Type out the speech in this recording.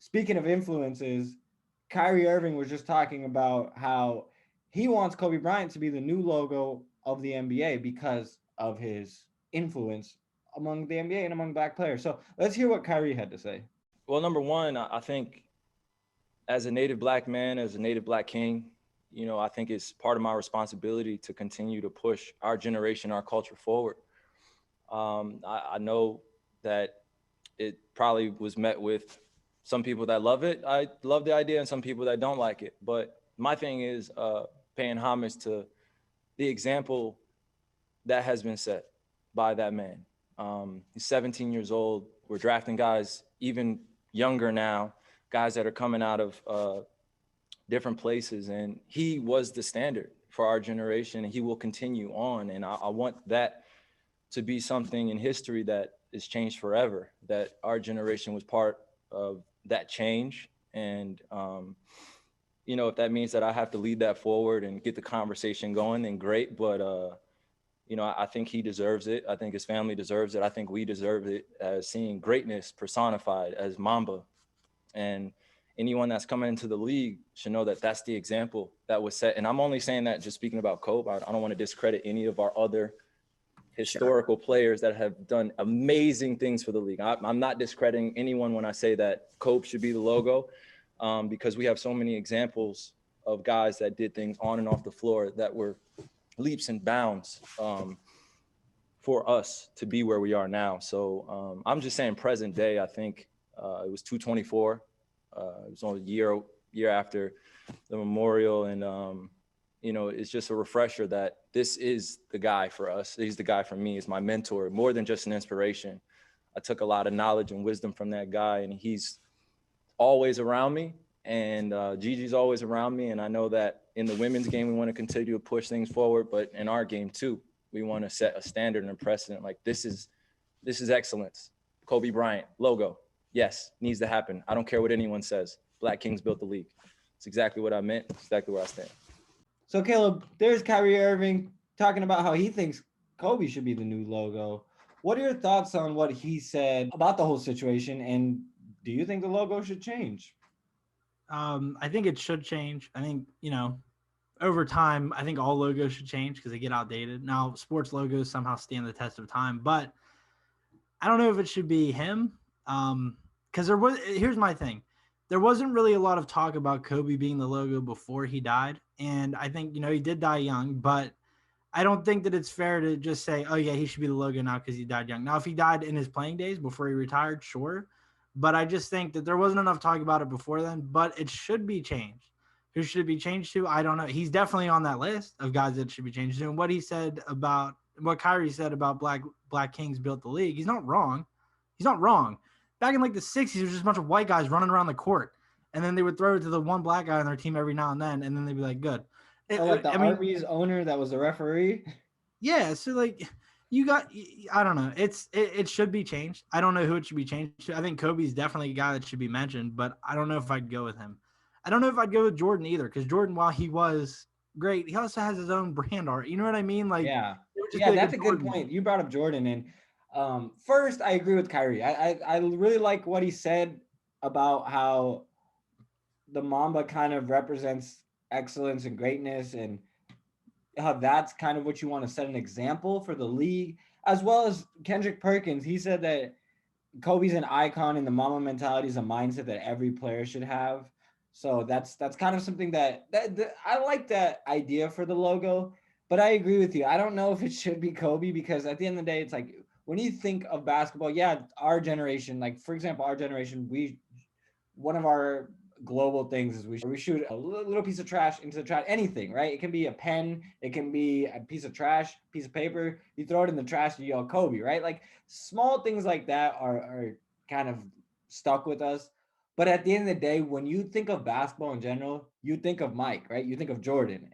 speaking of influences, Kyrie Irving was just talking about how he wants Kobe Bryant to be the new logo of the NBA because of his influence among the NBA and among black players. So let's hear what Kyrie had to say. Well, number one, I think as a native black man, as a native black king, I think it's part of my responsibility to continue to push our generation, our culture forward. I know that it probably was met with some people that love it. I love the idea, and some people that don't like it. But my thing is paying homage to the example that has been set by that man. He's 17 years old. We're drafting guys even younger now, guys that are coming out of different places, and he was the standard for our generation, and he will continue on. And I want that to be something in history that is changed forever, that our generation was part of that change. And, if that means that I have to lead that forward and get the conversation going, then great. But, I think he deserves it. I think his family deserves it. I think we deserve it, as seeing greatness personified as Mamba. And anyone that's coming into the league should know that that's the example that was set. And I'm only saying that just speaking about Kobe. I don't want to discredit any of our other historical players that have done amazing things for the league. I'm not discrediting anyone when I say that Kobe should be the logo, because we have so many examples of guys that did things on and off the floor that were leaps and bounds for us to be where we are now. So I'm just saying present day, I think it was 224. It was only a year after the memorial. And, it's just a refresher that this is the guy for us. He's the guy for me. He's my mentor, more than just an inspiration. I took a lot of knowledge and wisdom from that guy, and he's always around me. And Gigi's always around me. And I know that in the women's game, we want to continue to push things forward, but in our game too, we want to set a standard and a precedent. Like this is excellence. Kobe Bryant logo. Yes, needs to happen. I don't care what anyone says. Black Kings built the league. It's exactly what I meant. It's exactly where I stand. So Caleb, there's Kyrie Irving talking about how he thinks Kobe should be the new logo. What are your thoughts on what he said about the whole situation? And do you think the logo should change? I think it should change. I think, over time, I think all logos should change because they get outdated. Now, sports logos somehow stand the test of time, but I don't know if it should be him. Because here's my thing. There wasn't really a lot of talk about Kobe being the logo before he died. And I think, he did die young, but I don't think that it's fair to just say, oh, yeah, he should be the logo now because he died young. Now, if he died in his playing days before he retired, sure. But I just think that there wasn't enough talk about it before then, but it should be changed. Who should it be changed to? I don't know. He's definitely on that list of guys that should be changed to. And what Kyrie said about Black Kings built the league, he's not wrong. He's not wrong. Back in like the 60s, there was just a bunch of white guys running around the court. And then they would throw it to the one black guy on their team every now and then. And then they'd be like, good. Like the Arby's owner that was the referee? Yeah. So like I don't know. It should be changed. I don't know who it should be changed to. I think Kobe's definitely a guy that should be mentioned, but I don't know if I'd go with him. I don't know if I'd go with Jordan either, because Jordan, while he was great, he also has his own brand art. You know what I mean? Like, yeah, that's a good point. You brought up Jordan, and first, I agree with Kyrie. I really like what he said about how the Mamba kind of represents excellence and greatness, and how that's kind of what you want to set an example for the league, as well as Kendrick Perkins. He said that Kobe's an icon, and the Mamba mentality is a mindset that every player should have. So that's kind of something that I like that idea for the logo, but I agree with you. I don't know if it should be Kobe, because at the end of the day, it's like when you think of basketball, yeah, our generation, like for example, our generation, one of our global things is we shoot a little piece of trash into the trash, anything, right? It can be a pen, it can be a piece of trash, piece of paper, you throw it in the trash, you yell Kobe, right? Like small things like that are kind of stuck with us. But at the end of the day, when you think of basketball in general, you think of Mike, right? You think of Jordan.